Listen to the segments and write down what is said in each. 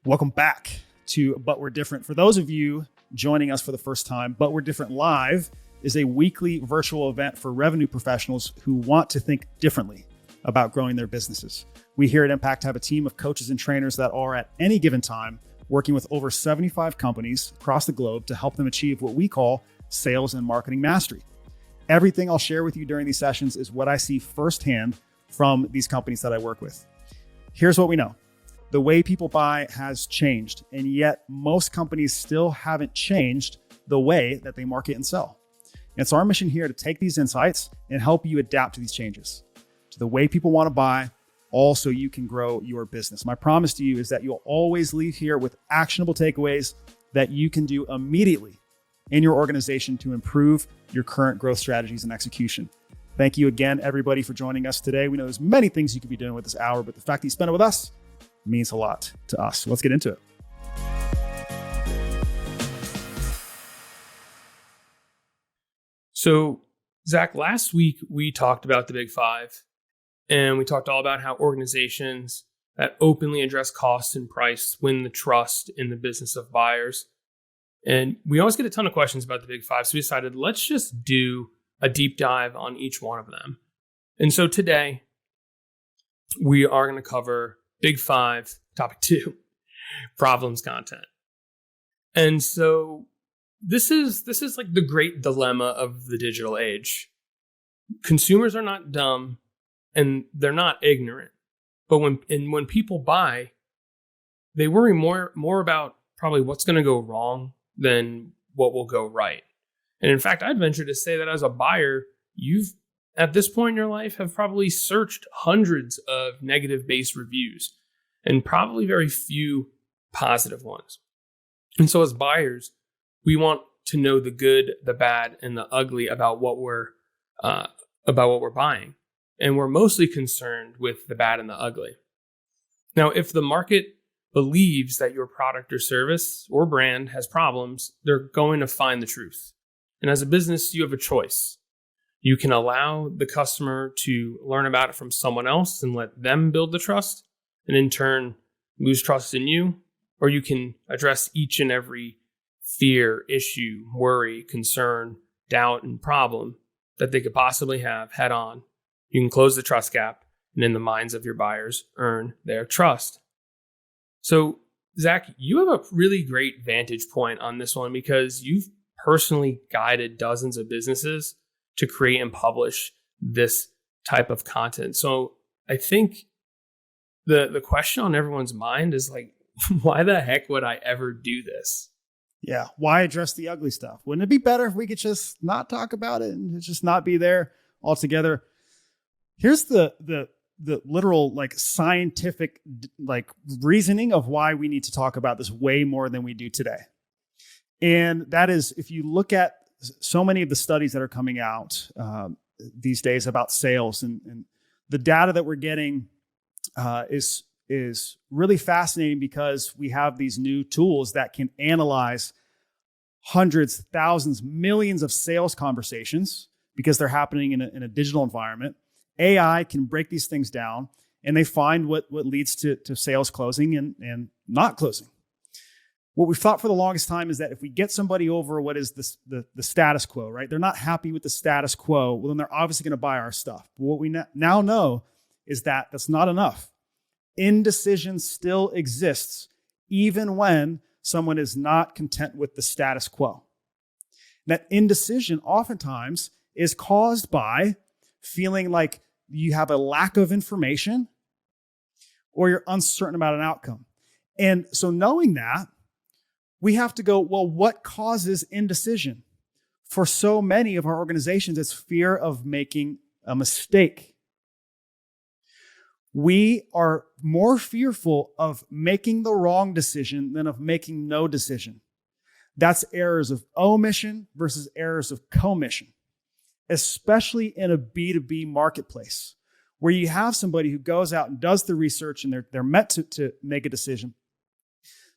Welcome back to But We're Different. For those of you joining us for the first time, But We're Different Live is a weekly virtual event for revenue professionals who want to think differently about growing their businesses. We here at Impact have a team of coaches and trainers that are at any given time working with over 75 companies across the globe to help them achieve what we call sales and marketing mastery. Everything I'll share with you during these sessions is what I see firsthand from these companies that I work with. Here's what we know. The way people buy has changed, and yet most companies still haven't changed the way that they market and sell. And it's our mission here to take these insights and help you adapt to these changes, to the way people want to buy, all so you can grow your business. My promise to you is that you'll always leave here with actionable takeaways that you can do immediately in your organization to improve your current growth strategies and execution. Thank you again, everybody, for joining us today. We know there's many things you could be doing with this hour, but the fact that you spent it with us means a lot to us. So let's get into it. So, Zach, last week we talked about the Big Five, and we talked all about how organizations that openly address cost and price win the trust in the business of buyers. And we always get a ton of questions about the Big Five, so we decided let's just do a deep dive on each one of them. And so today we are going to cover Big Five, topic 2, problems content. And so this is like the great dilemma of the digital age. Consumers are not dumb and they're not ignorant. But when people buy, they worry more about probably what's going to go wrong than what will go right. And in fact, I'd venture to say that as a buyer, you've at this point in your life have probably searched hundreds of negative-based reviews and probably very few positive ones. And so as buyers, we want to know the good, the bad, and the ugly about what we're buying. And we're mostly concerned with the bad and the ugly. Now, if the market believes that your product or service or brand has problems, they're going to find the truth. And as a business, you have a choice. You can allow the customer to learn about it from someone else and let them build the trust, and in turn lose trust in you, or you can address each and every fear, issue, worry, concern, doubt, and problem that they could possibly have head on. You can close the trust gap, and in the minds of your buyers, earn their trust. So, Zach, you have a really great vantage point on this one because you've personally guided dozens of businesses to create and publish this type of content. So I think the question on everyone's mind is like, why the heck would I ever do this? Yeah. Why address the ugly stuff? Wouldn't it be better if we could just not talk about it and just not be there altogether? Here's the literal like scientific like reasoning of why we need to talk about this way more than we do today. And that is, if you look at so many of the studies that are coming out these days about sales and the data that we're getting is really fascinating because we have these new tools that can analyze hundreds, thousands, millions of sales conversations because they're happening in a digital environment. AI can break these things down and they find what leads to sales closing and not closing. What we've thought for the longest time is that if we get somebody over what is the status quo, right? They're not happy with the status quo. Well, then they're obviously going to buy our stuff. But what we now know is that that's not enough. Indecision still exists even when someone is not content with the status quo. That indecision oftentimes is caused by feeling like you have a lack of information or you're uncertain about an outcome. And so knowing that, we have to go, well, what causes indecision? For so many of our organizations, it's fear of making a mistake. We are more fearful of making the wrong decision than of making no decision. That's errors of omission versus errors of commission, especially in a B2B marketplace where you have somebody who goes out and does the research and they're meant to make a decision.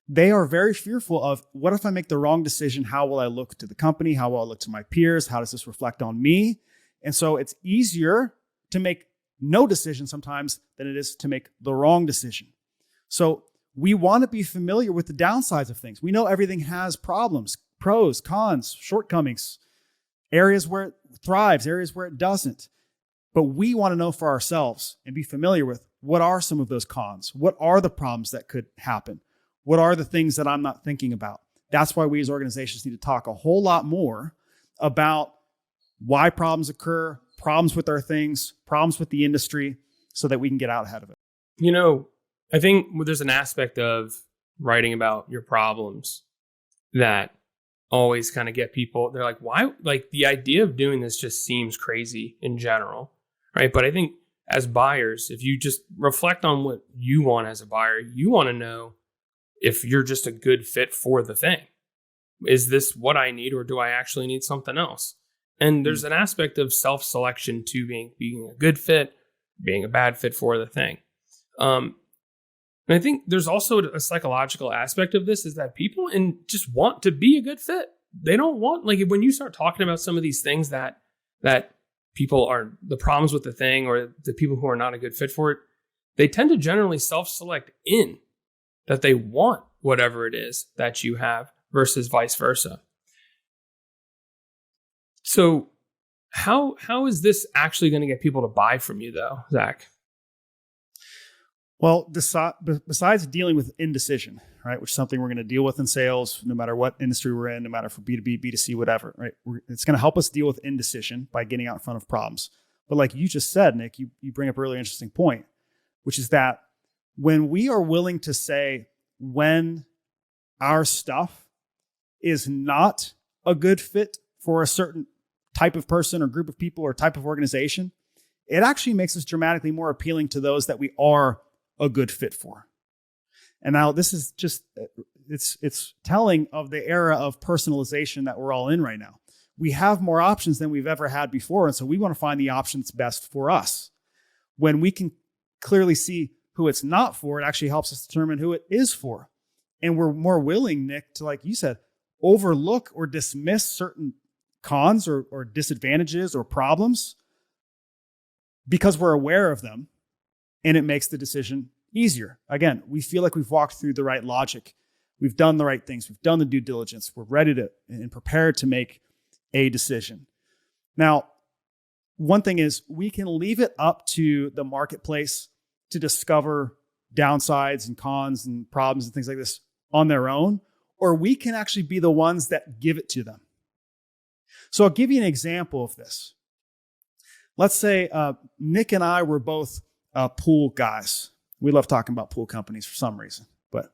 They are very fearful of, what if I make the wrong decision? How will I look to the company? How will I look to my peers? How does this reflect on me? And so it's easier to make no decision sometimes than it is to make the wrong decision. So We want to be familiar with the downsides of things. We know everything has problems, pros, cons, shortcomings, areas where it thrives, areas where it doesn't. But we want to know for ourselves and be familiar with what are some of those cons? What are the problems that could happen? What are the things that I'm not thinking about? That's why we as organizations need to talk a whole lot more about why problems occur, problems with our things, problems with the industry, so that we can get out ahead of it. You know, I think there's an aspect of writing about your problems that always kind of get people, they're like, why? Like, the idea of doing this just seems crazy in general, right? But I think as buyers, if you just reflect on what you want as a buyer, you want to know if you're just a good fit for the thing. Is this what I need, or do I actually need something else? And there's an aspect of self-selection to being a good fit, being a bad fit for the thing. And I think there's also a psychological aspect of this, is that people just want to be a good fit. They don't want, like, when you start talking about some of these things that people are the problems with the thing, or the people who are not a good fit for it, they tend to generally self-select in that they want whatever it is that you have versus vice versa. So how is this actually going to get people to buy from you, though, Zach? Well, besides dealing with indecision, right, which is something we're going to deal with in sales, no matter what industry we're in, no matter for B2B, B2C, whatever, right? It's going to help us deal with indecision by getting out in front of problems. But like you just said, Nick, you bring up a really interesting point, which is that when we are willing to say when our stuff is not a good fit for a certain type of person or group of people or type of organization, it actually makes us dramatically more appealing to those that we are a good fit for. And now this is just, it's telling of the era of personalization that we're all in right now. We have more options than we've ever had before. And so we want to find the option that's best for us. When we can clearly see who it's not for, it actually helps us determine who it is for. And we're more willing, Nick, to, like you said, overlook or dismiss certain cons or disadvantages or problems because we're aware of them, and it makes the decision easier. Again, we feel like we've walked through the right logic. We've done the right things. We've done the due diligence. We're ready to and prepared to make a decision. Now, one thing is we can leave it up to the marketplace to discover downsides and cons and problems and things like this on their own, or we can actually be the ones that give it to them. So I'll give you an example of this. Let's say Nick and I were both pool guys. We love talking about pool companies for some reason, but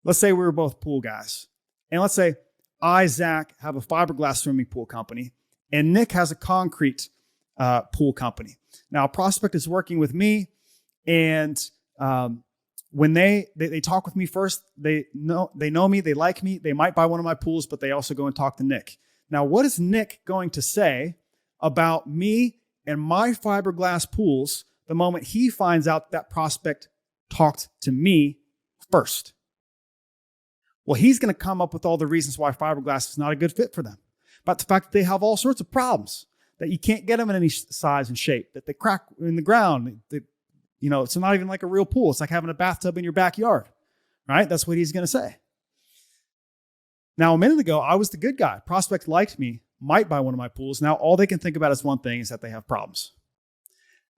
let's say we were both pool guys. And let's say I, Zach, have a fiberglass swimming pool company, and Nick has a concrete pool company. Now, a prospect is working with me, and when they talk with me first, they know me, they like me, they might buy one of my pools, but they also go and talk to Nick. Now, what is Nick going to say about me and my fiberglass pools the moment he finds out that prospect talked to me first? Well, he's going to come up with all the reasons why fiberglass is not a good fit for them. But the fact that they have all sorts of problems, that you can't get them in any size and shape, that they crack in the ground, that, it's not even like a real pool. It's like having a bathtub in your backyard, right? That's what he's going to say. Now, a minute ago, I was the good guy. Prospect liked me, might buy one of my pools. Now, all they can think about is one thing, is that they have problems.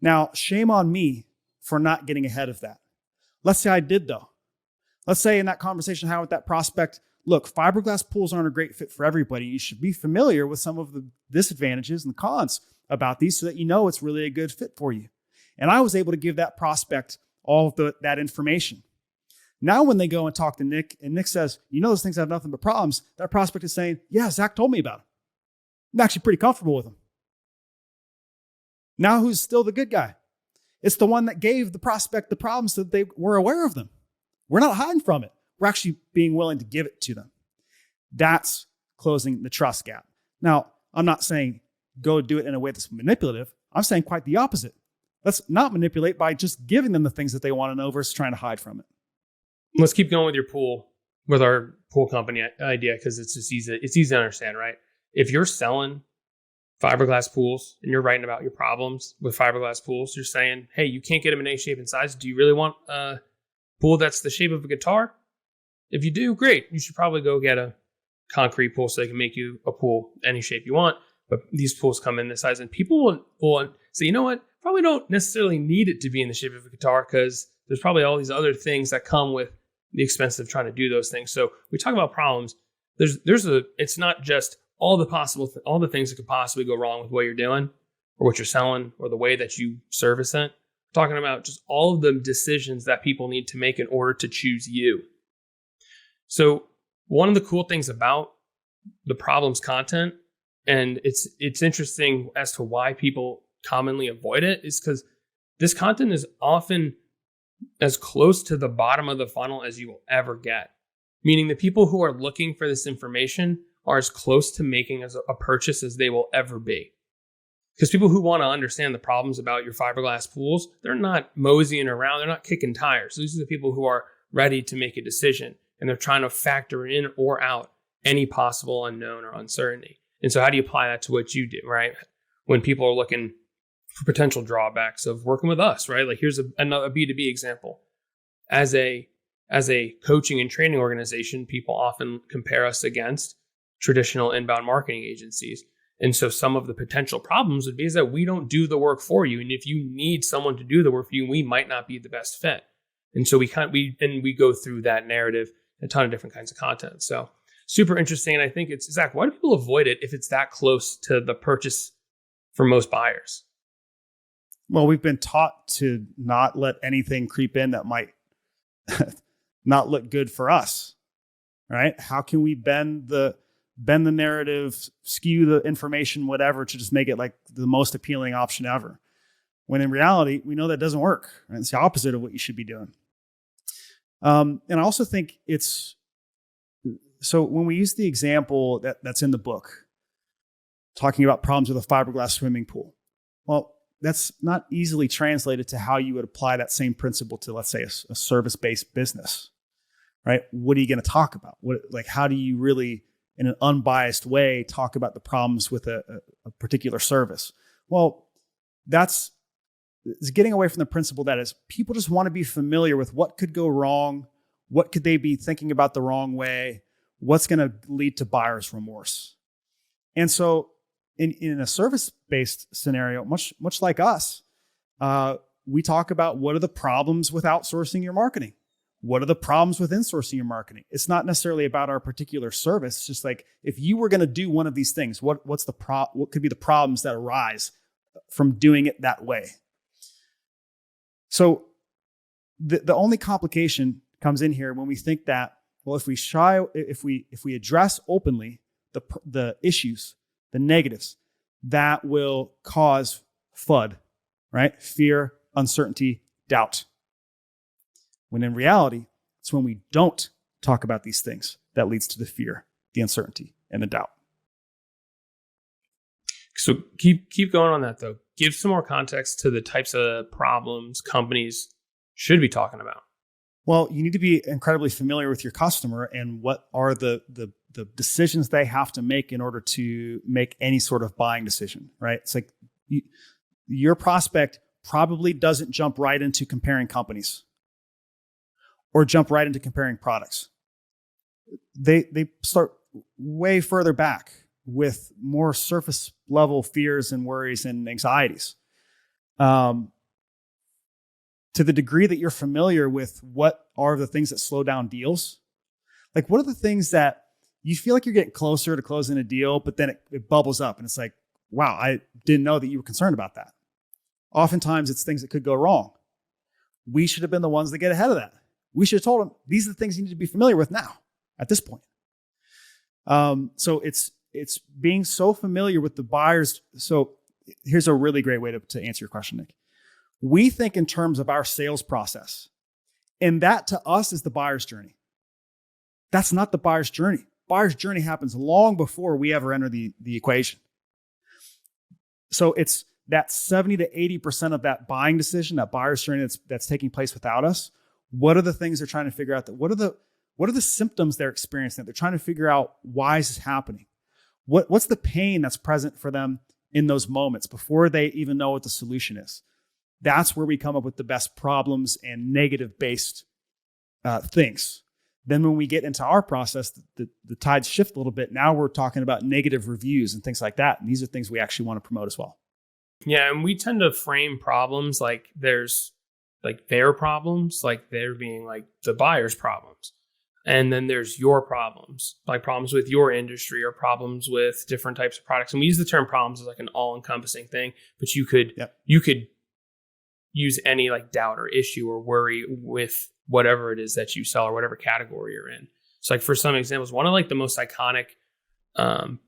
Now, shame on me for not getting ahead of that. Let's say I did, though. Let's say in that conversation I had with that prospect, look, fiberglass pools aren't a great fit for everybody. You should be familiar with some of the disadvantages and the cons about these so that you know it's really a good fit for you. And I was able to give that prospect all of that information. Now, when they go and talk to Nick, and Nick says, those things have nothing but problems, that prospect is saying, yeah, Zach told me about them. I'm actually pretty comfortable with them. Now, who's still the good guy? It's the one that gave the prospect the problems so that they were aware of them. We're not hiding from it. We're actually being willing to give it to them. That's closing the trust gap. Now, I'm not saying go do it in a way that's manipulative. I'm saying quite the opposite. Let's not manipulate by just giving them the things that they want to know versus trying to hide from it. Let's keep going with our pool company idea, because it's just easy. It's easy to understand, right? If you're selling fiberglass pools and you're writing about your problems with fiberglass pools, you're saying, hey, you can't get them in any shape and size. Do you really want pool that's the shape of a guitar? If you do, great. You should probably go get a concrete pool so they can make you a pool any shape you want. But these pools come in this size, and people will say, you know what? Probably don't necessarily need it to be in the shape of a guitar because there's probably all these other things that come with the expense of trying to do those things. So we talk about problems. It's not just all the things that could possibly go wrong with what you're doing or what you're selling or the way that you service it. We're talking about just all of the decisions that people need to make in order to choose you. So one of the cool things about the problems content, and it's interesting as to why people commonly avoid it, is because this content is often as close to the bottom of the funnel as you will ever get. Meaning the people who are looking for this information are as close to making a purchase as they will ever be. Because people who want to understand the problems about your fiberglass pools, they're not moseying around, they're not kicking tires. These are the people who are ready to make a decision, and they're trying to factor in or out any possible unknown or uncertainty. And so how do you apply that to what you do, right? When people are looking for potential drawbacks of working with us, right? Like here's another B2B example. As a coaching and training organization, people often compare us against traditional inbound marketing agencies. And so some of the potential problems would be is that we don't do the work for you. And if you need someone to do the work for you, we might not be the best fit. And so we go through that narrative, a ton of different kinds of content. So super interesting. And I think it's, Zach, why do people avoid it if it's that close to the purchase for most buyers? Well, we've been taught to not let anything creep in that might not look good for us, right? How can we bend the narrative, skew the information, whatever, to just make it like the most appealing option ever? When in reality, we know that doesn't work. Right? It's the opposite of what you should be doing. And I also think so when we use the example that's in the book, talking about problems with a fiberglass swimming pool, well, that's not easily translated to how you would apply that same principle to, let's say, a service-based business, right? What are you going to talk about? How do you really, in an unbiased way, talk about the problems with a particular service? Well, it's getting away from the principle that is people just want to be familiar with what could go wrong, what could they be thinking about the wrong way, what's going to lead to buyer's remorse. And so in a service-based scenario, much like us, we talk about what are the problems with outsourcing your marketing? What are the problems with insourcing your marketing? It's not necessarily about our particular service. It's just like, if you were going to do one of these things, what could be the problems that arise from doing it that way? So the only complication comes in here when we think that, well, if we address openly the issues, the negatives, that will cause FUD, right? Fear, uncertainty, doubt. When in reality, it's when we don't talk about these things that leads to the fear, the uncertainty, and the doubt. So keep going on that though. Give some more context to the types of problems companies should be talking about. Well, you need to be incredibly familiar with your customer and what are the decisions they have to make in order to make any sort of buying decision, right? It's like your prospect probably doesn't jump right into comparing companies or jump right into comparing products. They start way further back with more surface level fears and worries and anxieties. To the degree that you're familiar with what are the things that slow down deals, like what are the things that you feel like you're getting closer to closing a deal, but then it bubbles up and it's like, wow, I didn't know that you were concerned about that. Oftentimes it's things that could go wrong. We should have been the ones that get ahead of that. We should have told them, these are the things you need to be familiar with now at this point. So it's being so familiar with the buyers. So here's a really great way to answer your question, Nick. We think in terms of our sales process, and that to us is the buyer's journey. That's not the buyer's journey. Buyer's journey happens long before we ever enter the equation. So it's that 70 to 80% of that buying decision, that buyer's journey that's taking place without us. What are the things they're trying to figure out? What are the symptoms they're experiencing? They're trying to figure out, why is this happening? What's the pain that's present for them in those moments before they even know what the solution is? That's where we come up with the best problems and negative-based thinks. Then when we get into our process, the tides shift a little bit. Now we're talking about negative reviews and things like that. And these are things we actually want to promote as well. Yeah, and we tend to frame problems like there's like their problems, like they're being like the buyer's problems. And then there's your problems, like problems with your industry or problems with different types of products. And we use the term problems as like an all-encompassing thing, but you could use any like doubt or issue or worry with whatever it is that you sell or whatever category you're in. So like for some examples, one of like the most iconic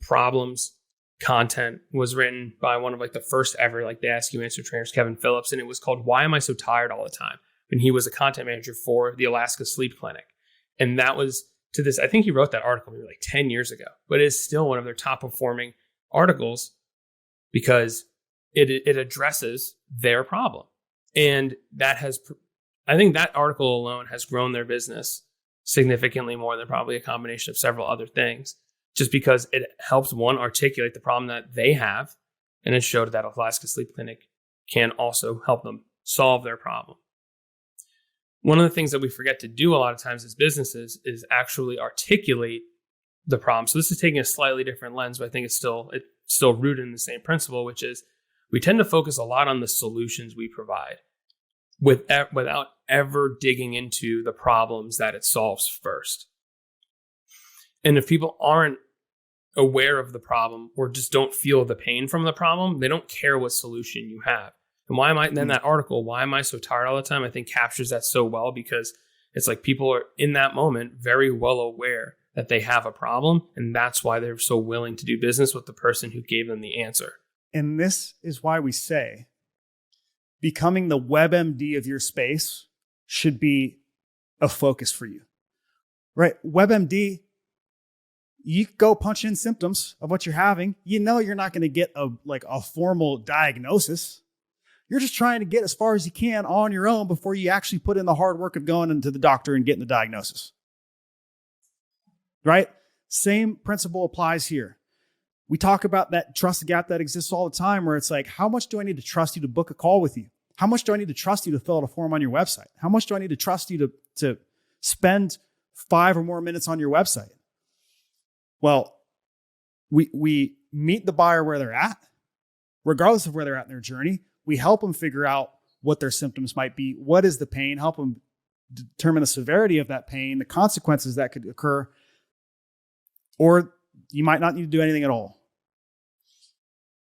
problems content was written by one of like the first ever like the Ask You Answer trainers, Kevin Phillips, and it was called "Why Am I So Tired All the Time?" And he was a content manager for the Alaska Sleep Clinic, and that was to this. I think he wrote that article maybe like 10 years ago, but it is still one of their top performing articles because it addresses their problem, and that has. I think that article alone has grown their business significantly more than probably a combination of several other things, just because it helps one articulate the problem that they have, and it showed that Alaska Sleep Clinic can also help them solve their problem. One of the things that we forget to do a lot of times as businesses is actually articulate the problem. So this is taking a slightly different lens, but I think it's still rooted in the same principle, which is we tend to focus a lot on the solutions we provide without ever digging into the problems that it solves first. And if people aren't aware of the problem or just don't feel the pain from the problem, they don't care what solution you have. And then that article, "Why Am I So Tired All the Time?" I think captures that so well, because it's like people are in that moment very well aware that they have a problem, and that's why they're so willing to do business with the person who gave them the answer. And this is why we say becoming the WebMD of your space should be a focus for you, right? WebMD, you go punch in symptoms of what you're having. You know, you're not going to get a formal diagnosis. You're just trying to get as far as you can on your own before you actually put in the hard work of going into the doctor and getting the diagnosis, right? Same principle applies here. We talk about that trust gap that exists all the time, where it's like, how much do I need to trust you to book a call with you? How much do I need to trust you to fill out a form on your website? How much do I need to trust you to spend 5 or more minutes on your website? Well, we meet the buyer where they're at, regardless of where they're at in their journey. We help them figure out what their symptoms might be. What is the pain? Help them determine the severity of that pain, the consequences that could occur, or you might not need to do anything at all.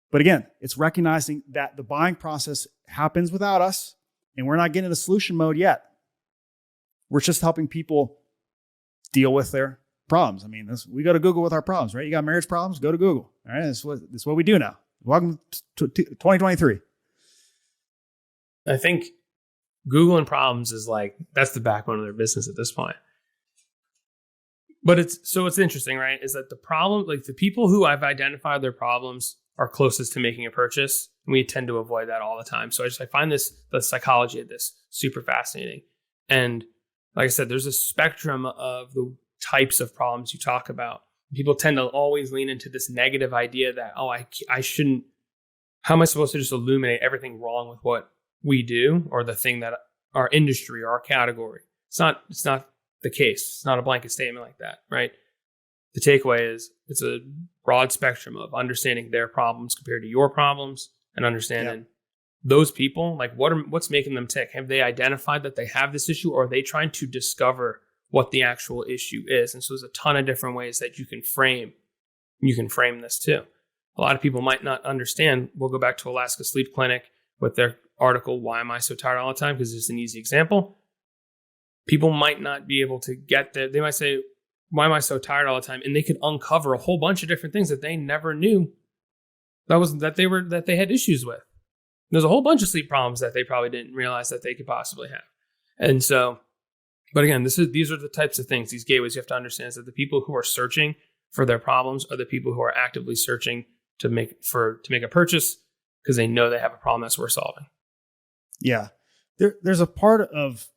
But again, it's recognizing that the buying process happens without us, and we're not getting into solution mode yet. We're just helping people deal with their problems. I mean, we go to Google with our problems, right? You got marriage problems, go to Google. All right, that's what we do now. Welcome to 2023. I think Google and problems is like, that's the backbone of their business at this point. But it's interesting, right? Is that the problem, like the people who I've identified their problems are closest to making a purchase. And we tend to avoid that all the time. So I find the psychology of this super fascinating. And like I said, there's a spectrum of the types of problems you talk about. People tend to always lean into this negative idea that, I shouldn't, how am I supposed to just illuminate everything wrong with what we do or the thing that our industry or our category? It's not the case. It's not a blanket statement like that, right? The takeaway is it's a broad spectrum of understanding their problems compared to your problems and understanding those people, like what's making them tick. Have they identified that they have this issue, or are they trying to discover what the actual issue is? And so there's a ton of different ways that you can frame this too. A lot of people might not understand. We'll go back to Alaska Sleep Clinic with their article, "Why Am I So Tired All the Time?" because it's an easy example. People might not be able to get there. They might say, "Why am I so tired all the time?" And they could uncover a whole bunch of different things that they never knew that they had issues with. There's a whole bunch of sleep problems that they probably didn't realize that they could possibly have. And so, but again, these are the types of things, these gateways you have to understand, is that the people who are searching for their problems are the people who are actively searching to make a purchase because they know they have a problem that's worth solving. Yeah. There's a part of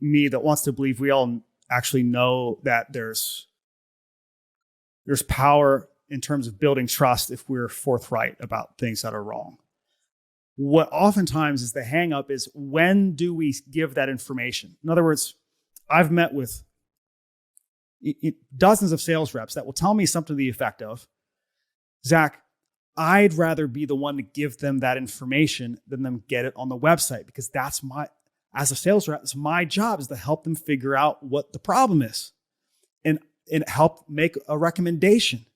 me that wants to believe we all actually know that there's power in terms of building trust if we're forthright about things that are wrong. What oftentimes is the hang up is, when do we give that information? In other words, I've met with dozens of sales reps that will tell me something to the effect of, Zach, I'd rather be the one to give them that information than them get it on the website, because as a sales rep, it's my job is to help them figure out what the problem is and help make a recommendation.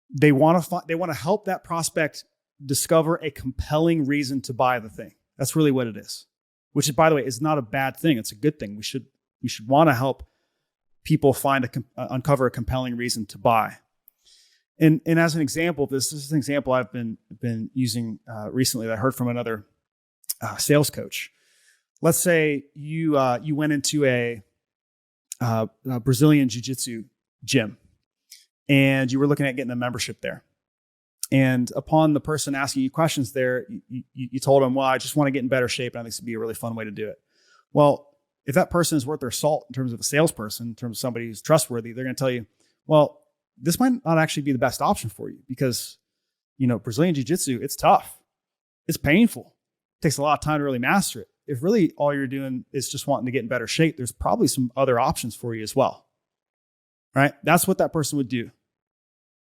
They want to help that prospect discover a compelling reason to buy the thing. That's really what it is, which, by the way, is not a bad thing. It's a good thing. We should want to help people uncover a compelling reason to buy. And as an example, this is an example I've been using recently that I heard from another sales coach. Let's say you went into a Brazilian Jiu-Jitsu gym and you were looking at getting a membership there. And upon the person asking you questions there, you told them, well, I just want to get in better shape and I think this would be a really fun way to do it. Well, if that person is worth their salt in terms of a salesperson, in terms of somebody who's trustworthy, they're going to tell you, well, this might not actually be the best option for you because, Brazilian Jiu-Jitsu, it's tough. It's painful. It takes a lot of time to really master it. If really all you're doing is just wanting to get in better shape, there's probably some other options for you as well. Right? That's what that person would do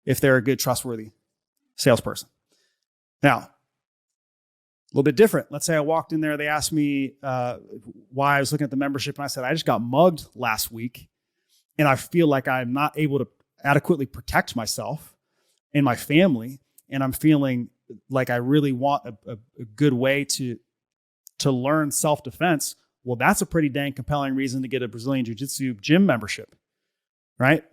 if they're a good, trustworthy salesperson. Now, a little bit different. Let's say I walked in there, they asked me why I was looking at the membership, and I said, I just got mugged last week, and I feel like I'm not able to adequately protect myself and my family, and I'm feeling like I really want a good way to learn self-defense. Well, that's a pretty dang compelling reason to get a Brazilian Jiu-Jitsu gym membership, right?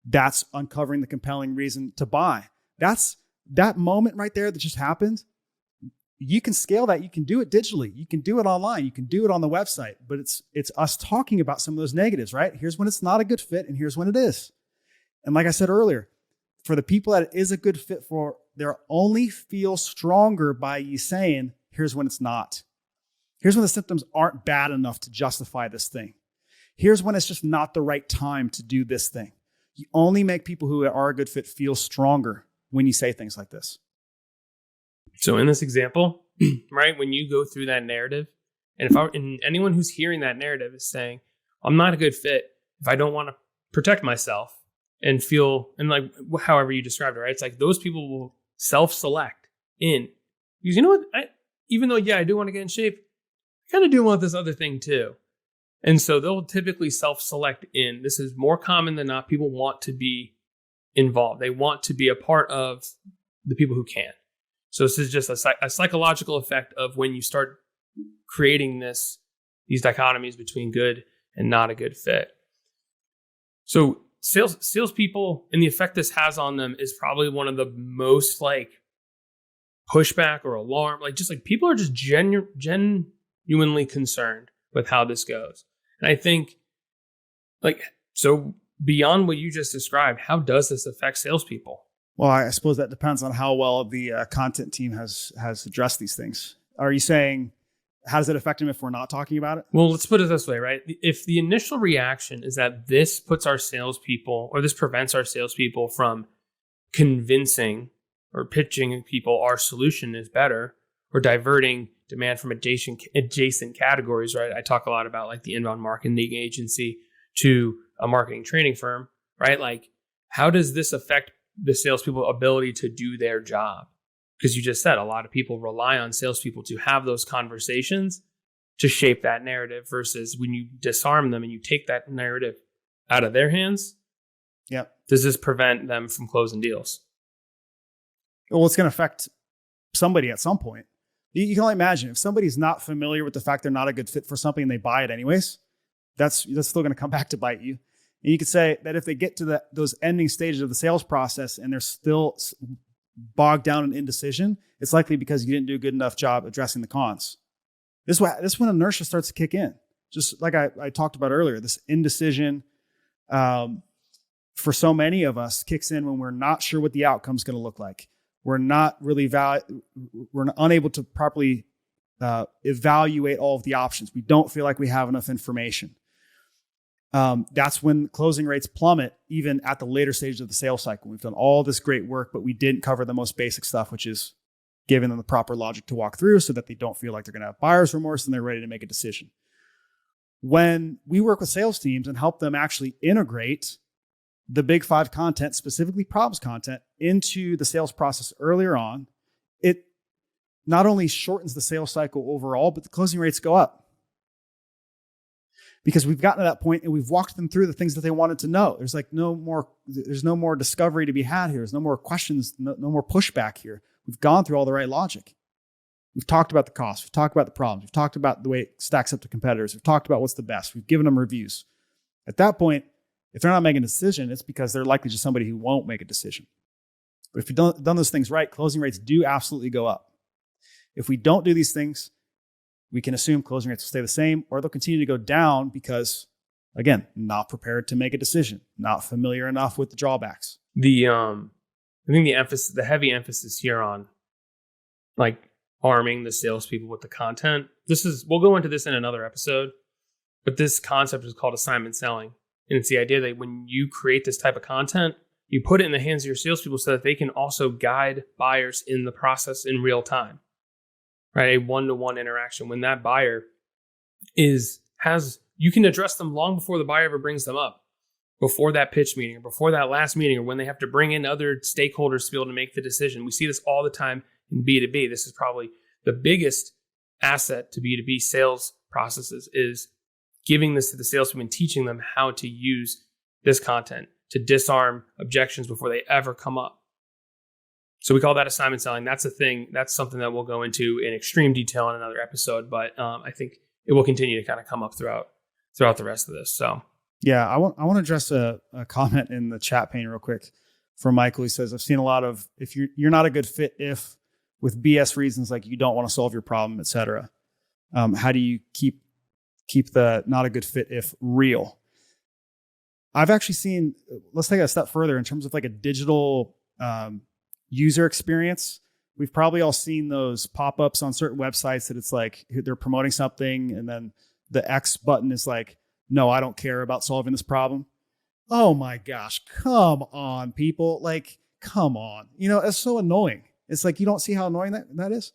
That's uncovering the compelling reason to buy. That's that moment right there that just happened. You can scale that. You can do it digitally. You can do it online. You can do it on the website, but it's us talking about some of those negatives, right? Here's when it's not a good fit and here's when it is. And like I said earlier, for the people that it is a good fit for, they'll only feel stronger by you saying, here's when it's not. Here's when the symptoms aren't bad enough to justify this thing. Here's when it's just not the right time to do this thing. You only make people who are a good fit feel stronger when you say things like this. So in this example, right, when you go through that narrative, and anyone who's hearing that narrative is saying, I'm not a good fit if I don't want to protect myself and feel, and like however you described it, right? It's like those people will self-select in. Because you know what? Even though, I do want to get in shape, I kind of do want this other thing too. And so they'll typically self-select in. This is more common than not. People want to be involved. They want to be a part of the people who can. So this is just a psychological effect of when you start creating these dichotomies between good and not a good fit. So salespeople and the effect this has on them is probably one of the most like pushback or alarm. Like just like people are just genuinely concerned with how this goes. And I think so beyond what you just described, how does this affect salespeople? Well, I suppose that depends on how well the content team has addressed these things. Are you saying, how does it affect them if we're not talking about it? Well, let's put it this way, right? If the initial reaction is that this puts our salespeople, or this prevents our salespeople from convincing or pitching people our solution is better, or diverting demand from adjacent categories, right? I talk a lot about like the inbound marketing agency to a marketing training firm, right? Like, how does this affect the salespeople's ability to do their job? Because you just said a lot of people rely on salespeople to have those conversations to shape that narrative, versus when you disarm them and you take that narrative out of their hands. Yeah. Does this prevent them from closing deals? Well, it's going to affect somebody at some point. You can only imagine if somebody's not familiar with the fact they're not a good fit for something and they buy it anyways, that's still going to come back to bite you. And you could say that if they get to those ending stages of the sales process and they're still bogged down in indecision, it's likely because you didn't do a good enough job addressing the cons. This is when inertia starts to kick in. Just like I talked about earlier, this indecision for so many of us kicks in when we're not sure what the outcome is going to look like. We're not really we're unable to properly evaluate all of the options. We don't feel like we have enough information. That's when closing rates plummet, even at the later stages of the sales cycle. We've done all this great work, but we didn't cover the most basic stuff, which is giving them the proper logic to walk through so that they don't feel like they're going to have buyer's remorse and they're ready to make a decision. when we work with sales teams and help them actually integrate the Big Five content, specifically problems content, into the sales process earlier on, it not only shortens the sales cycle overall, but the closing rates go up. Because we've gotten to that point and we've walked them through the things that they wanted to know. There's no more discovery to be had here. There's no more questions, no more pushback here. We've gone through all the right logic. We've talked about the cost. We've talked about the problems. We've talked about the way it stacks up to competitors. We've talked about what's the best. We've given them reviews. At that point, if they're not making a decision, it's because they're likely just somebody who won't make a decision. But if you've done those things right, closing rates do absolutely go up. If we don't do these things, we can assume closing rates will stay the same, or they'll continue to go down because, again, not prepared to make a decision, not familiar enough with the drawbacks. I think the heavy emphasis here on like arming the salespeople with the content. We'll go into this in another episode, but this concept is called assignment selling. And it's the idea that when you create this type of content, you put it in the hands of your salespeople so that they can also guide buyers in the process in real time. Right? A one-to-one interaction. When that buyer you can address them long before the buyer ever brings them up, before that pitch meeting or before that last meeting, or when they have to bring in other stakeholders to be able to make the decision. We see this all the time in B2B. This is probably the biggest asset to B2B sales processes, is giving this to the salespeople and teaching them how to use this content to disarm objections before they ever come up. So we call that assignment selling. That's a thing. That's something that we'll go into in extreme detail in another episode. But I think it will continue to kind of come up throughout the rest of this. So yeah, I want to address a comment in the chat pane real quick from Michael. He says, "I've seen a lot of if you're not a good fit if with BS reasons like you don't want to solve your problem, etc. How do you keep the not a good fit if real?" I've actually seen. Let's take it a step further in terms of like a digital user experience. We've probably all seen those pop-ups on certain websites that it's like they're promoting something and then the X button is like, no, I don't care about solving this problem. Oh my gosh, come on, people. Like, come on. It's so annoying. It's like, you don't see how annoying that is.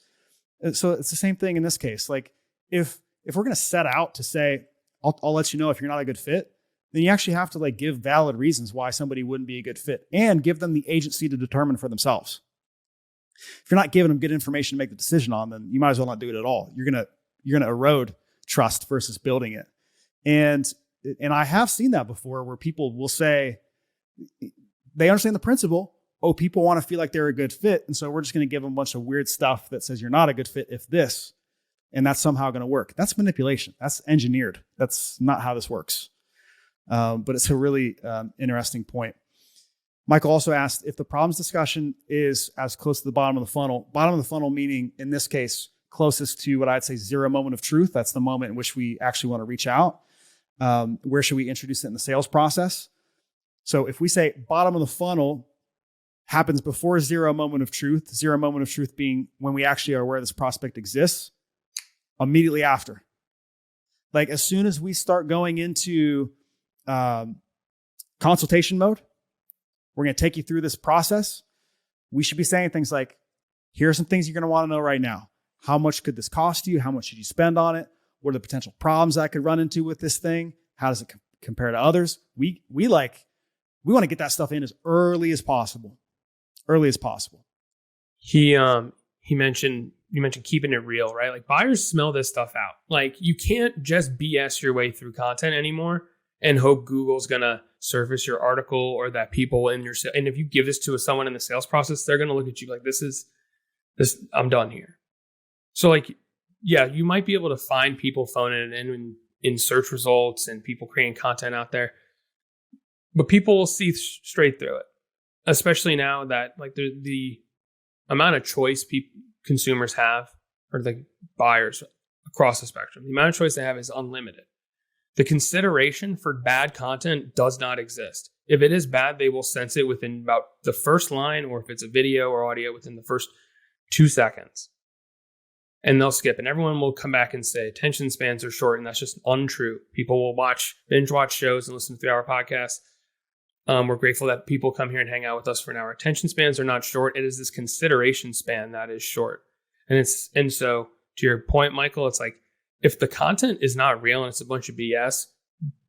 So it's the same thing in this case. Like if we're going to set out to say, I'll let you know if you're not a good fit, then you actually have to like give valid reasons why somebody wouldn't be a good fit and give them the agency to determine for themselves. If you're not giving them good information to make the decision on, then you might as well not do it at all. You're going to erode trust versus building it. And I have seen that before where people will say they understand the principle. Oh, people want to feel like they're a good fit. And so we're just going to give them a bunch of weird stuff that says you're not a good fit if this, and that's somehow going to work. That's manipulation. That's engineered. That's not how this works. But it's a really interesting point. Michael also asked if the problems discussion is as close to the bottom of the funnel meaning in this case, closest to what I'd say zero moment of truth. That's the moment in which we actually want to reach out. Where should we introduce it in the sales process? So if we say bottom of the funnel happens before zero moment of truth being when we actually are aware this prospect exists, immediately after. Like as soon as we start going into consultation mode, we're going to take you through this process. We should be saying things like, here are some things you're going to want to know right now. How much could this cost you? How much should you spend on it? What are the potential problems I could run into with this thing? How does it compare to others? We want to get that stuff in as early as possible. You mentioned keeping it real, right? Like buyers smell this stuff out. Like you can't just BS your way through content anymore and hope Google's going to surface your article or that people in your, and if you give this to someone in the sales process, they're going to look at you like this, I'm done here. So like, yeah, you might be able to find people phoning it in search results and people creating content out there, but people will see straight through it, especially now that like the amount of choice consumers have, or the buyers across the spectrum, the amount of choice they have is unlimited. The consideration for bad content does not exist. If it is bad, they will sense it within about the first line, or if it's a video or audio, within the first 2 seconds. And they'll skip, and everyone will come back and say attention spans are short, and that's just untrue. People will binge watch shows and listen to 3-hour podcasts. We're grateful that people come here and hang out with us for an hour. Attention spans are not short. It is this consideration span that is short. And so to your point, Michael, it's like if the content is not real and it's a bunch of BS,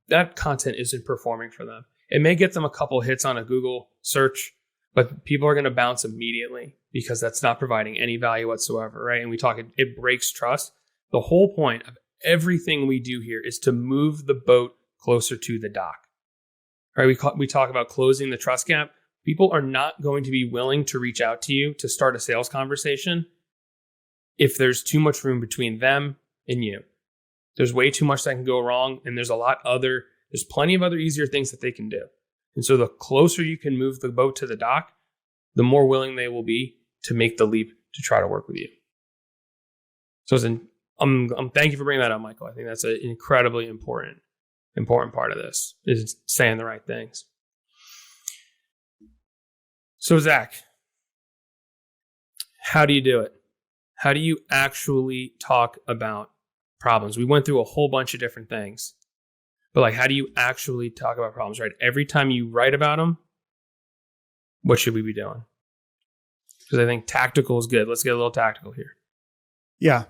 that content isn't performing for them. It may get them a couple hits on a Google search, but people are going to bounce immediately because that's not providing any value whatsoever, right? And it breaks trust. The whole point of everything we do here is to move the boat closer to the dock, right? We talk about closing the trust gap. People are not going to be willing to reach out to you to start a sales conversation if there's too much room between them and you. There's way too much that can go wrong, and there's plenty of other easier things that they can do. And so the closer you can move the boat to the dock, the more willing they will be to make the leap to try to work with you. So thank you for bringing that up, Michael. I think that's an incredibly important part of this, is saying the right things. So Zach, how do you do it? How do you actually talk about problems? We went through a whole bunch of different things, but how do you actually talk about problems, right? Every time you write about them, what should we be doing? Because I think tactical is good. Let's get a little tactical here. Yeah.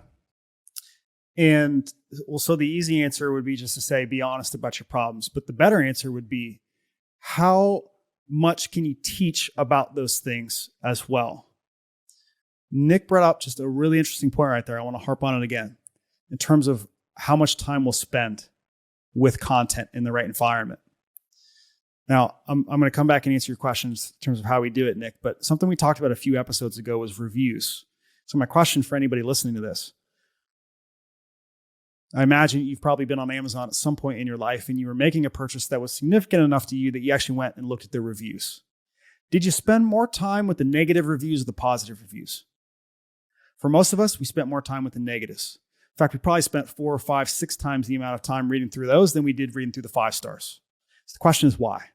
And so the easy answer would be just to say, be honest about your problems. But the better answer would be, how much can you teach about those things as well? Nick brought up just a really interesting point right there. I want to harp on it again in terms of how much time we'll spend with content in the right environment. Now, I'm going to come back and answer your questions in terms of how we do it, Nick, but something we talked about a few episodes ago was reviews. So my question for anybody listening to this, I imagine you've probably been on Amazon at some point in your life and you were making a purchase that was significant enough to you that you actually went and looked at the reviews. Did you spend more time with the negative reviews or the positive reviews? For most of us, we spent more time with the negatives. In fact, we probably spent 4 or 5, 6 times the amount of time reading through those than we did reading through the 5 stars. So the question is why?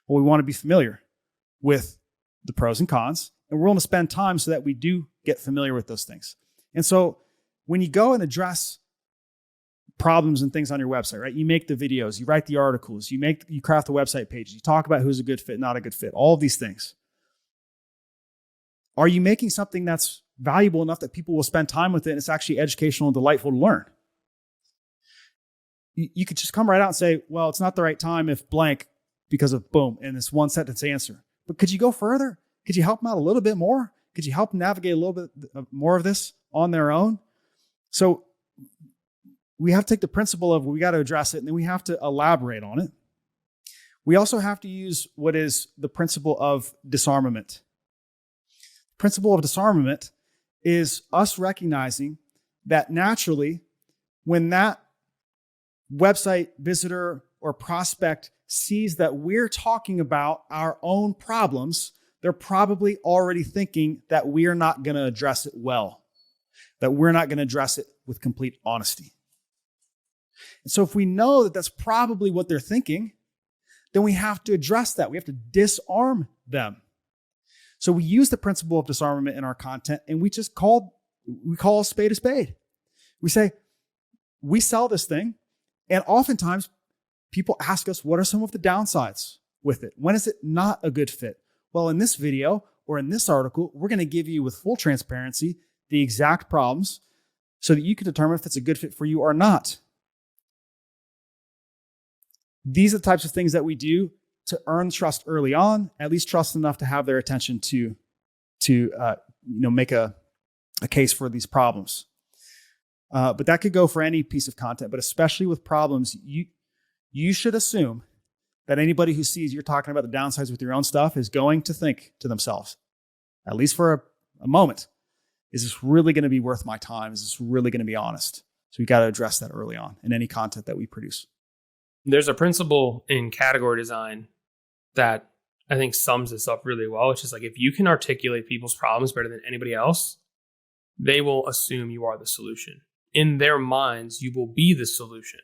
Well, we want to be familiar with the pros and cons, and we're willing to spend time so that we do get familiar with those things. And so when you go and address problems and things on your website, right? You make the videos, you write the articles, you craft the website pages, you talk about who's a good fit, not a good fit, all of these things. Are you making something that's valuable enough that people will spend time with it and it's actually educational and delightful to learn? You could just come right out and say, well, it's not the right time if blank, because of boom, and this one sentence answer. But could you go further? Could you help them out a little bit more? Could you help them navigate a little bit more of this on their own? So we have to take the principle of, we got to address it, and then we have to elaborate on it. We also have to use what is the principle of disarmament. The principle of disarmament is us recognizing that naturally, when that website visitor or prospect sees that we're talking about our own problems, they're probably already thinking that we're not going to address it well, that we're not going to address it with complete honesty. And so if we know that that's probably what they're thinking, then we have to address that. We have to disarm them. So we use the principle of disarmament in our content, and we call a spade a spade. We say, we sell this thing, and oftentimes people ask us, what are some of the downsides with it? When is it not a good fit? Well, in this video or in this article, we're going to give you with full transparency the exact problems so that you can determine if it's a good fit for you or not. These are the types of things that we do to earn trust early on, at least trust enough to have their attention to make a case for these problems. But that could go for any piece of content, but especially with problems, you should assume that anybody who sees you're talking about the downsides with your own stuff is going to think to themselves, at least for a moment, is this really going to be worth my time? Is this really going to be honest? So we got to address that early on in any content that we produce. There's a principle in category design that I think sums this up really well, which is if you can articulate people's problems better than anybody else, they will assume you are the solution. In their minds, you will be the solution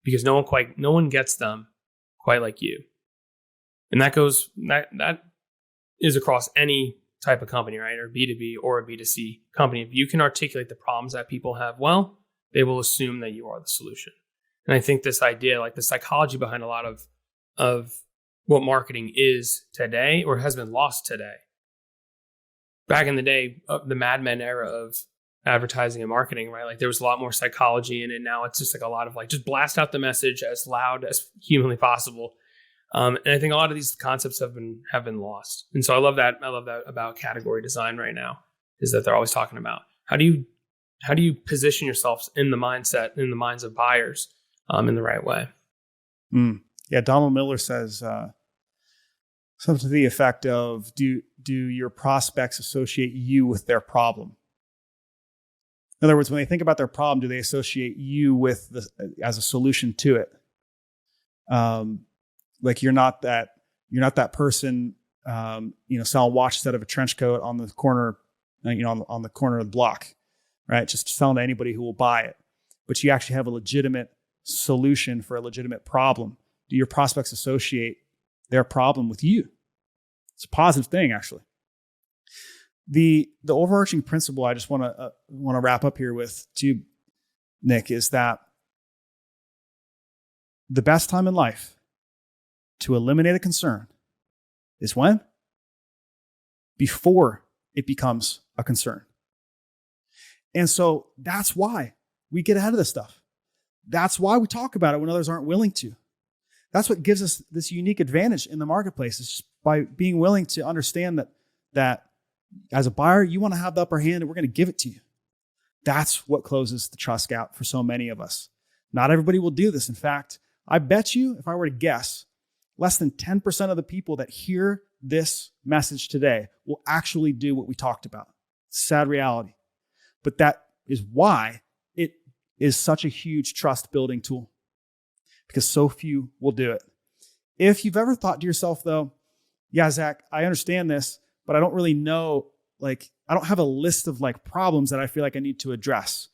because no one gets them quite like you. And that is across any type of company, right? Or B2B or a B2C company. If you can articulate the problems that people have well, they will assume that you are the solution. And I think this idea, the psychology behind a lot of what marketing is today or has been lost today. Back in the day, the Mad Men era advertising and marketing, right? Like there was a lot more psychology in it. Now it's just like a lot of like, just blast out the message as loud as humanly possible. And I think a lot of these concepts have been lost. And so I love that about category design right now, is that they're always talking about how do you position yourselves in the minds of buyers in the right way. Yeah, Donald Miller says something to the effect of, do your prospects associate you with their problem? In other words, when they think about their problem, do they associate you as a solution to it? Like you're not that person, selling watch instead of a trench coat on the corner, on the corner of the block, right? Just selling to anybody who will buy it. But you actually have a legitimate solution for a legitimate problem. Do your prospects associate their problem with you? It's a positive thing, actually. The overarching principle I just want to wrap up here with too, Nick, is that the best time in life to eliminate a concern is when? Before it becomes a concern. And so that's why we get ahead of this stuff. That's why we talk about it when others aren't willing to. That's what gives us this unique advantage in the marketplace, is just by being willing to understand that as a buyer, you want to have the upper hand and we're going to give it to you. That's what closes the trust gap for so many of us. Not everybody will do this. In fact, I bet you, if I were to guess, less than 10% of the people that hear this message today will actually do what we talked about. Sad reality. But that is why it is such a huge trust building tool, because so few will do it. If you've ever thought to yourself, though, yeah, Zach, I understand this, but I don't really know, I don't have a list of problems that I feel like I need to address.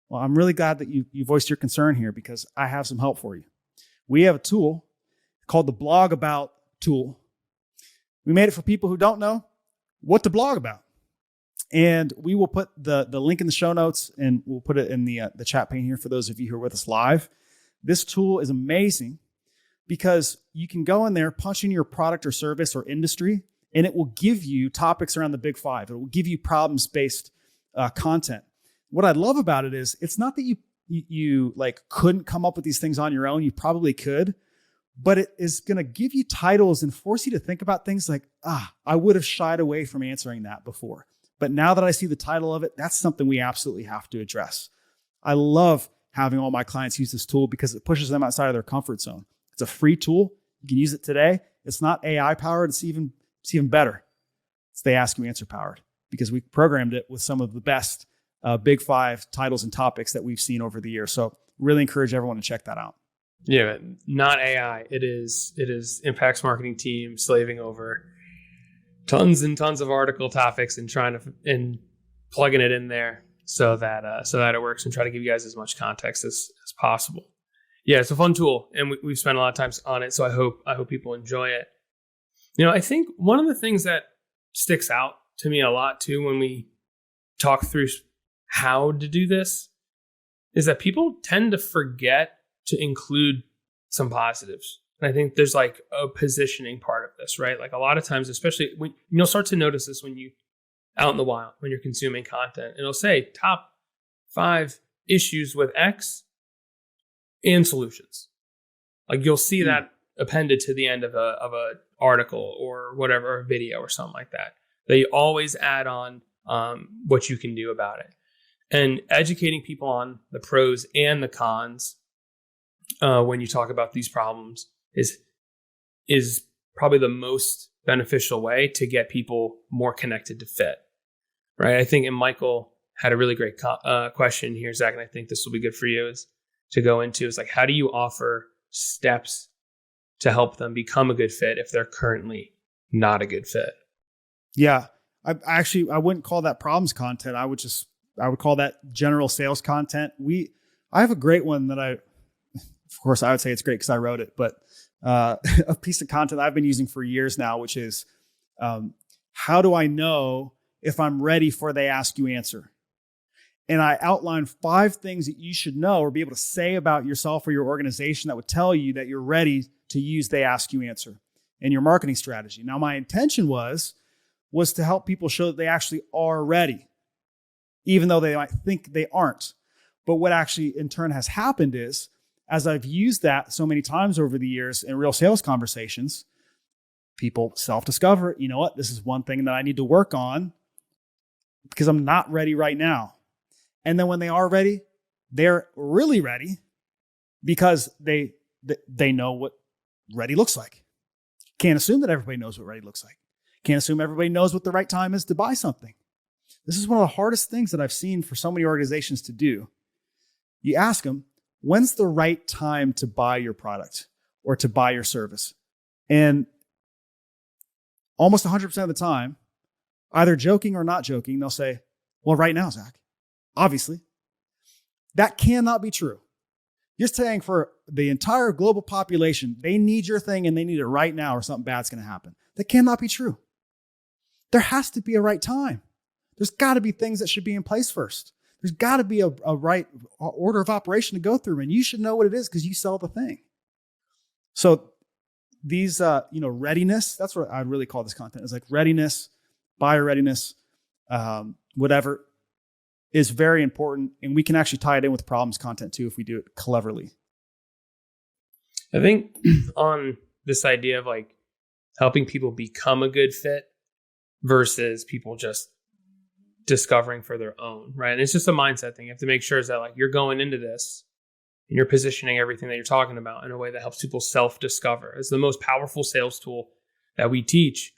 Well, I'm really glad that you voiced your concern here, because I have some help for you. We have a tool called the Blog About tool. We made it for people who don't know what to blog about. And we will put the link in the show notes, and we'll put it in the chat pane here for those of you who are with us live. This tool is amazing because you can go in there, punch in your product or service or industry, and it will give you topics around the big five. It will give you problems-based content. What I love about it is it's not that you couldn't come up with these things on your own. You probably could, but it is going to give you titles and force you to think about things like, I would have shied away from answering that before. But now that I see the title of it, that's something we absolutely have to address. I love having all my clients use this tool because it pushes them outside of their comfort zone. It's a free tool. You can use it today. It's not AI powered. It's even better. It's the Ask You Answer powered, because we programmed it with some of the best big five titles and topics that we've seen over the years. So really encourage everyone to check that out. Yeah, not AI. It is Impact's marketing team slaving over tons and tons of article topics and plugging it in there so that it works, and try to give you guys as much context as possible. Yeah, it's a fun tool, and we've spent a lot of time on it. So I hope people enjoy it. I think one of the things that sticks out to me a lot too when we talk through how to do this is that people tend to forget to include some positives. And I think there's a positioning part of this, right? A lot of times, especially when you'll start to notice this when you out in the wild, when you're consuming content, it'll say top 5 issues with X and solutions. You'll see that appended to the end of a article or whatever, a video or something like that. They always add on what you can do about it. And educating people on the pros and the cons when you talk about these problems is probably the most beneficial way to get people more connected to fit, right? I think, and Michael had a really great question here, Zach, and I think this will be good for you is to go into is how do you offer steps to help them become a good fit if they're currently not a good fit? Yeah, I wouldn't call that problems content. I would call that general sales content. I have a great one that of course, I would say it's great because I wrote it, but a piece of content I've been using for years now, which is how do I know if I'm ready for They Ask You Answer? And I outline 5 things that you should know or be able to say about yourself or your organization that would tell you that you're ready to use They Ask You Answer in your marketing strategy. Now, my intention was to help people show that they actually are ready. even though they might think they aren't. But what actually in turn has happened is, as I've used that so many times over the years in real sales conversations, people self-discover, you know what, this is one thing that I need to work on because I'm not ready right now. And then when they are ready, they're really ready because they know what ready looks like. Can't assume that everybody knows what ready looks like. Can't assume everybody knows what the right time is to buy something. This is one of the hardest things that I've seen for so many organizations to do. You ask them, when's the right time to buy your product or to buy your service? And almost 100% of the time, either joking or not joking, they'll say, well, right now, Zach, obviously. That cannot be true. You're saying for the entire global population, they need your thing and they need it right now or something bad's going to happen. That cannot be true. There has to be a right time. There's got to be things that should be in place first. There's got to be a right order of operation to go through, and you should know what it is because you sell the thing. So these, readiness, that's what I'd really call this content. It's like readiness, buyer readiness, whatever, is very important. And we can actually tie it in with problems content too if we do it cleverly. I think on this idea of like helping people become a good fit versus people just discovering for their own, right? And it's just a mindset thing. You have to make sure is that like you're going into this and you're positioning everything that you're talking about in a way that helps people self-discover. It's the most powerful sales tool that we teach,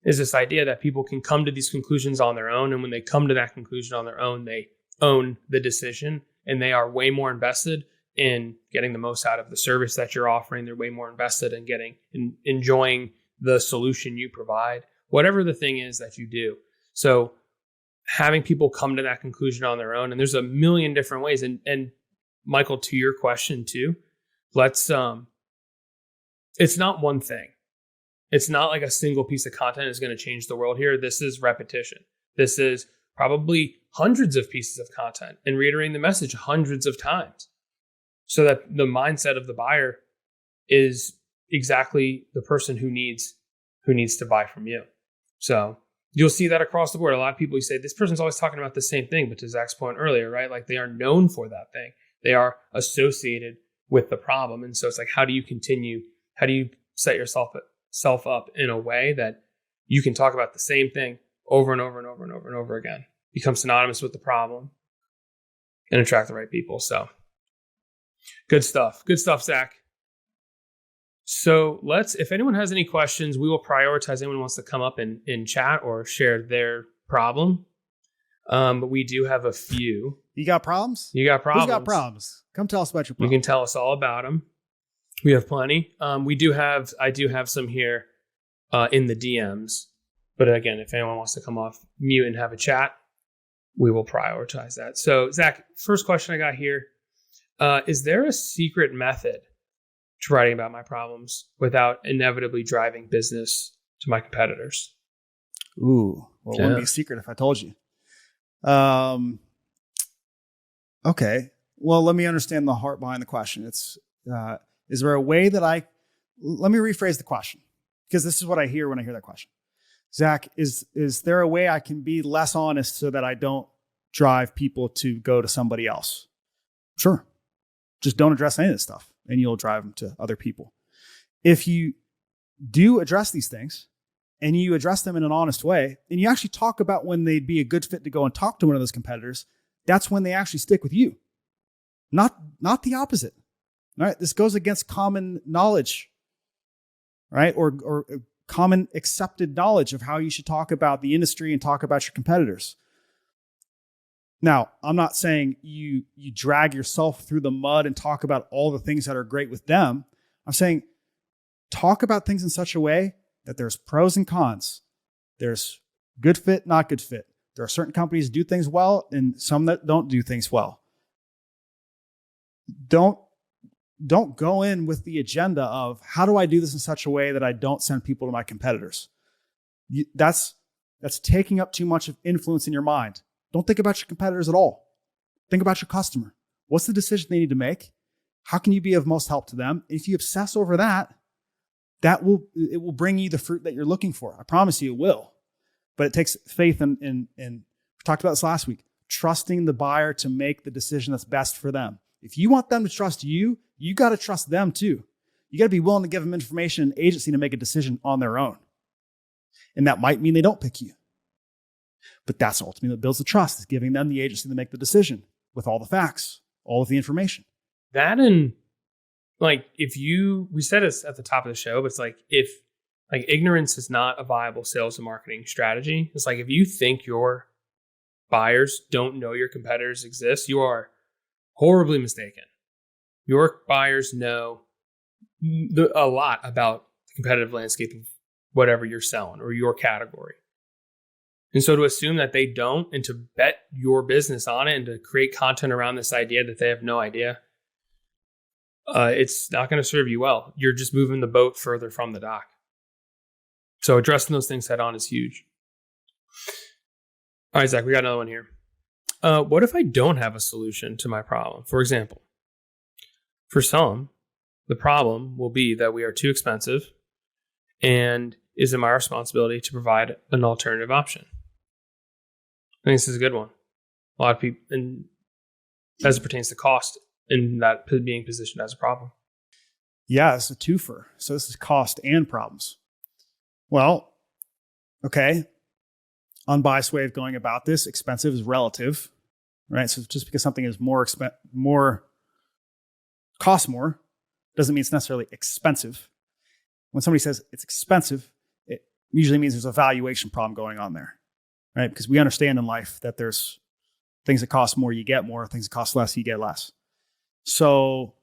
is this idea that people can come to these conclusions on their own. And when they come to that conclusion on their own, they own the decision and they are way more invested in getting the most out of the service that you're offering. They're way more invested in enjoying the solution you provide, whatever the thing is that you do. So having people come to that conclusion on their own, and there's a million different ways. And Michael, to your question too, it's not one thing. It's not like a single piece of content is going to change the world here. This is repetition. This is probably hundreds of pieces of content and reiterating the message hundreds of times so that the mindset of the buyer is exactly the person who needs to buy from you. So you'll see that across the board. A lot of people, you say, this person's always talking about the same thing, but to Zach's point earlier, right? Like they are known for that thing. They are associated with the problem. And so it's like, how do you set yourself up in a way that you can talk about the same thing over and over and over and over and over again, become synonymous with the problem and attract the right people. So good stuff, Zach. So if anyone has any questions, we will prioritize anyone who wants to come up in chat or share their problem. But we do have a few. You got problems? You got problems? Who's got problems? Come tell us about your problems. You can tell us all about them. We have plenty. I do have some here in the DMs. But again, if anyone wants to come off mute and have a chat, we will prioritize that. So Zach, first question I got here. Is there a secret method to writing about my problems without inevitably driving business to my competitors? Ooh, well, it wouldn't be a secret if I told you. Okay. Well, let me understand the heart behind the question. It's, is there a way that let me rephrase the question, because this is what I hear when I hear that question. Zach, is there a way I can be less honest so that I don't drive people to go to somebody else? Sure. Just don't address any of this stuff and you'll drive them to other people. If you do address these things and you address them in an honest way, and you actually talk about when they'd be a good fit to go and talk to one of those competitors, that's when they actually stick with you. Not the opposite. All right. This goes against common knowledge, right? Or common accepted knowledge of how you should talk about the industry and talk about your competitors. Now, I'm not saying you drag yourself through the mud and talk about all the things that are great with them. I'm saying talk about things in such a way that there's pros and cons. There's good fit, not good fit. There are certain companies that do things well and some that don't do things well. Don't go in with the agenda of how do I do this in such a way that I don't send people to my competitors. That's taking up too much of influence in your mind. Don't think about your competitors at all. Think about your customer. What's the decision they need to make? How can you be of most help to them? If you obsess over that, it will bring you the fruit that you're looking for. I promise you it will. But it takes faith and we talked about this last week, trusting the buyer to make the decision that's best for them. If you want them to trust you, you got to trust them too. You got to be willing to give them information and agency to make a decision on their own. And that might mean they don't pick you. But that's ultimately what builds the trust, is giving them the agency to make the decision with all the facts, all of the information. That, and like, we said this at the top of the show, but it's like, if like ignorance is not a viable sales and marketing strategy, it's like, if you think your buyers don't know your competitors exist, you are horribly mistaken. Your buyers know a lot about the competitive landscape of whatever you're selling or your category. And so to assume that they don't, and to bet your business on it, and to create content around this idea that they have no idea, it's not going to serve you well. You're just moving the boat further from the dock. So addressing those things head on is huge. All right, Zach, we got another one here. What if I don't have a solution to my problem? For example, for some, the problem will be that we are too expensive, and is it my responsibility to provide an alternative option? I think this is a good one. A lot of people, and as it pertains to cost, and that being positioned as a problem. Yeah, it's a twofer. So this is cost and problems. Well, okay. Unbiased way of going about this, expensive is relative, right? So just because something is costs more, doesn't mean it's necessarily expensive. When somebody says it's expensive, it usually means there's a valuation problem going on there, right? Because we understand in life that there's things that cost more, you get more. Things that cost less, you get less. So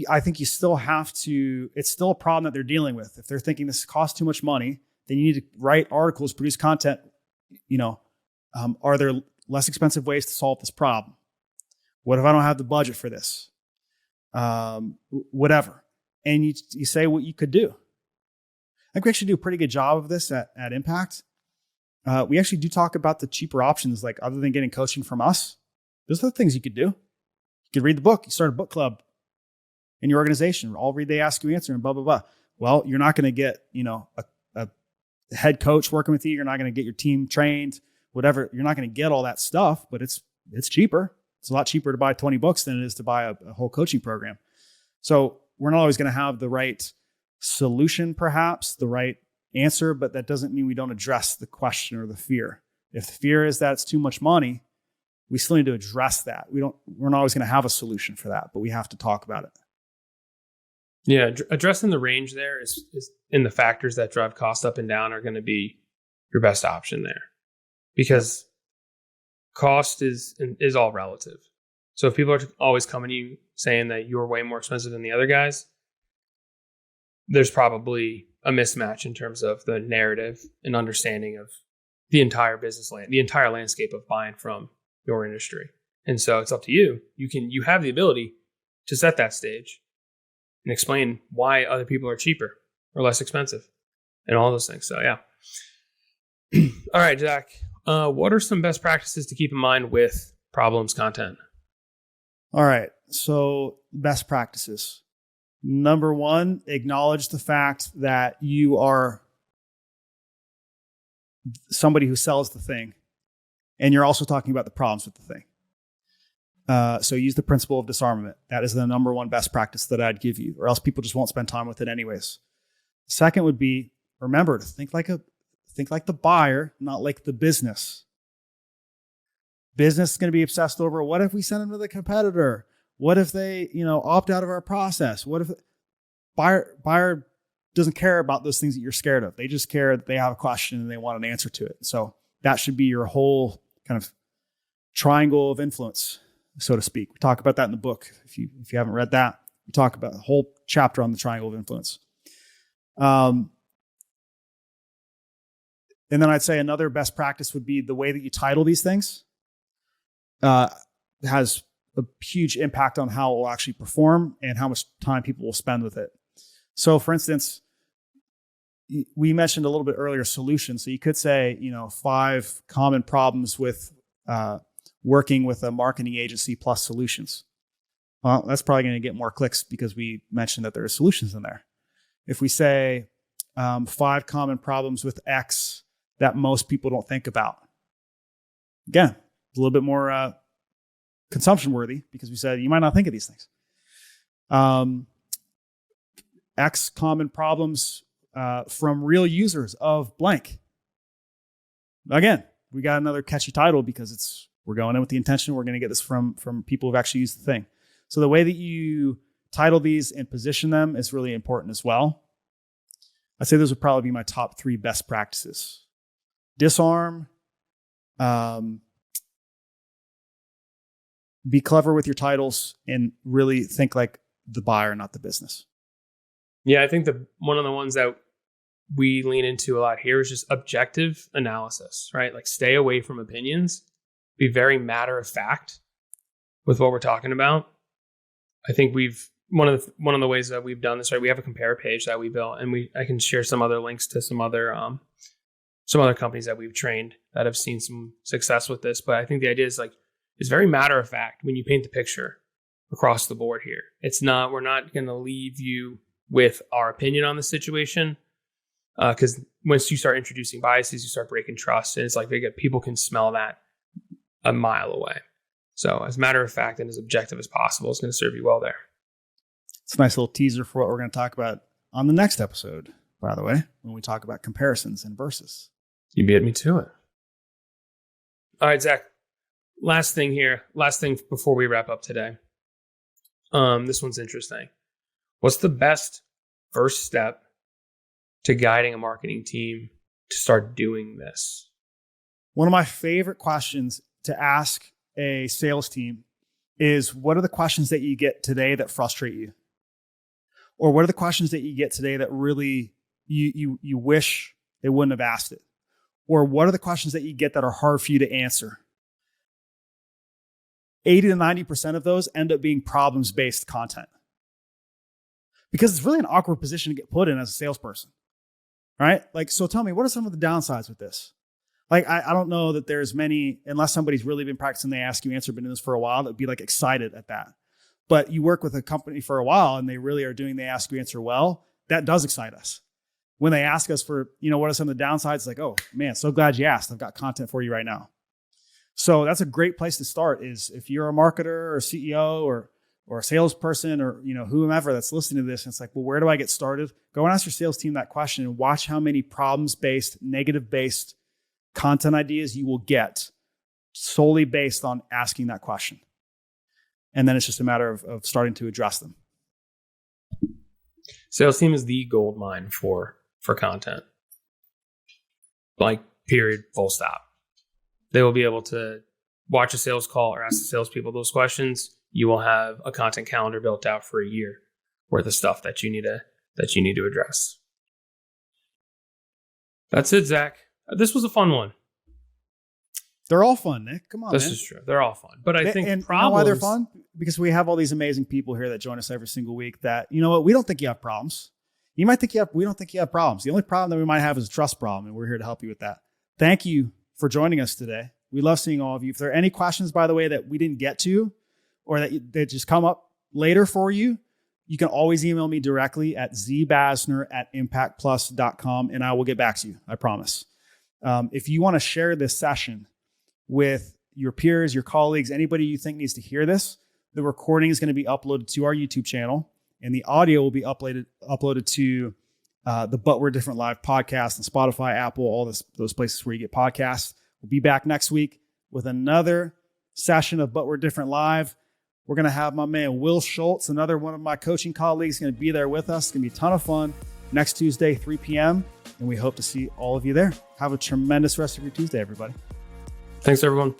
I think you still have to, it's still a problem that they're dealing with. If they're thinking this costs too much money, then you need to write articles, produce content. Are there less expensive ways to solve this problem? What if I don't have the budget for this? Whatever. And you say what you could do. I think we actually do a pretty good job of this at Impact. We actually do talk about the cheaper options, like other than getting coaching from us. There's other things you could do. You could read the book. You start a book club in your organization. All read, they ask you, answer, and blah, blah, blah. Well, you're not going to get, a head coach working with you. You're not going to get your team trained, whatever. You're not going to get all that stuff, but it's cheaper. It's a lot cheaper to buy 20 books than it is to buy a whole coaching program. So we're not always going to have the right solution, perhaps the right answer, but that doesn't mean we don't address the question or the fear. If the fear is that it's too much money, we still need to address that. We're not always going to have a solution for that, but we have to talk about it. Yeah, addressing the range there is in the factors that drive cost up and down are going to be your best option there, because cost is all relative. So if people are always coming to you saying that you're way more expensive than the other guys, there's probably a mismatch in terms of the narrative and understanding of the entire the entire landscape of buying from your industry. And so it's up to you. You have the ability to set that stage and explain why other people are cheaper or less expensive and all those things. So yeah. All right, Zach, what are some best practices to keep in mind with problems content? All right. So best practices. Number one, acknowledge the fact that you are somebody who sells the thing, and you're also talking about the problems with the thing. So use the principle of disarmament. That is the number one best practice that I'd give you, or else people just won't spend time with it anyways. Second would be, remember to think like the buyer, not like the business. Business is going to be obsessed over, what if we send them to the competitor? What if they, opt out of our process? What if buyer doesn't care about those things that you're scared of? They just care that they have a question and they want an answer to it. So that should be your whole kind of triangle of influence, so to speak. We talk about that in the book. If you haven't read that, we talk about a whole chapter on the triangle of influence. And then I'd say another best practice would be the way that you title these things has a huge impact on how it will actually perform and how much time people will spend with it. So for instance, we mentioned a little bit earlier solutions. So you could say, 5 common problems with working with a marketing agency plus solutions. Well, that's probably going to get more clicks because we mentioned that there are solutions in there. If we say 5 common problems with X that most people don't think about. Again, it's a little bit more consumption worthy because we said you might not think of these things. X common problems from real users of blank. Again, we got another catchy title because we're going in with the intention we're going to get this from people who've actually used the thing. So the way that you title these and position them is really important as well. I'd say those would probably be my top 3 best practices. Disarm, be clever with your titles, and really think like the buyer, not the business. Yeah, I think one of the ones that we lean into a lot here is just objective analysis, right? Like stay away from opinions, be very matter of fact with what we're talking about. I think one of the ways that we've done this, right? We have a compare page that we built, and I can share some other links to some other companies that we've trained that have seen some success with this. But I think the idea is it's very matter of fact when you paint the picture across the board here. We're not going to leave you with our opinion on the situation, because once you start introducing biases, you start breaking trust, and it's like people can smell that a mile away. So as matter of fact and as objective as possible is going to serve you well there. It's a nice little teaser for what we're going to talk about on the next episode, by the way, when we talk about comparisons and versus. You beat me to it. All right, Zach. Last thing before we wrap up today. This one's interesting. What's the best first step to guiding a marketing team to start doing this? One of my favorite questions to ask a sales team is, what are the questions that you get today that frustrate you? Or what are the questions that you get today that really you wish they wouldn't have asked it? Or what are the questions that you get that are hard for you to answer? 80 to 90% of those end up being problems-based content. Because it's really an awkward position to get put in as a salesperson, right? So tell me, what are some of the downsides with this? I don't know that there's many, unless somebody's really been practicing the ask you answer, been in this for a while, that'd be excited at that. But you work with a company for a while and they really are doing the ask you answer well, that does excite us. When they ask us for, what are some of the downsides? Like, oh man, so glad you asked. I've got content for you right now. So that's a great place to start, is if you're a marketer or CEO or a salesperson or, whomever that's listening to this, and it's like, well, where do I get started? Go and ask your sales team that question and watch how many problems-based, negative-based content ideas you will get solely based on asking that question. And then it's just a matter of starting to address them. Sales team is the gold mine for content. Period, full stop. They will be able to watch a sales call or ask the salespeople those questions. You will have a content calendar built out for a year worth of stuff that you need to address. That's it, Zach. This was a fun one. They're all fun, Nick. Come on, This man. is true. They're all fun. But I think and problems... You know why they're fun? Because we have all these amazing people here that join us every single week that, we don't think you have problems. You might think we don't think you have problems. The only problem that we might have is a trust problem, and we're here to help you with that. Thank you for joining us today. We love seeing all of you. If there are any questions, by the way, that we didn't get to or that just come up later for you, you can always email me directly at zbasner@impactplus.com, and I will get back to you. I promise. If you want to share this session with your peers, your colleagues, anybody you think needs to hear this, the recording is going to be uploaded to our YouTube channel, and the audio will be uploaded to the But We're Different Live podcast and Spotify, Apple, all those places where you get podcasts. We'll be back next week with another session of But We're Different Live. We're going to have my man Will Schultz, another one of my coaching colleagues, going to be there with us. It's going to be a ton of fun next Tuesday, 3 p.m., and we hope to see all of you there. Have a tremendous rest of your Tuesday, everybody. Thanks, everyone.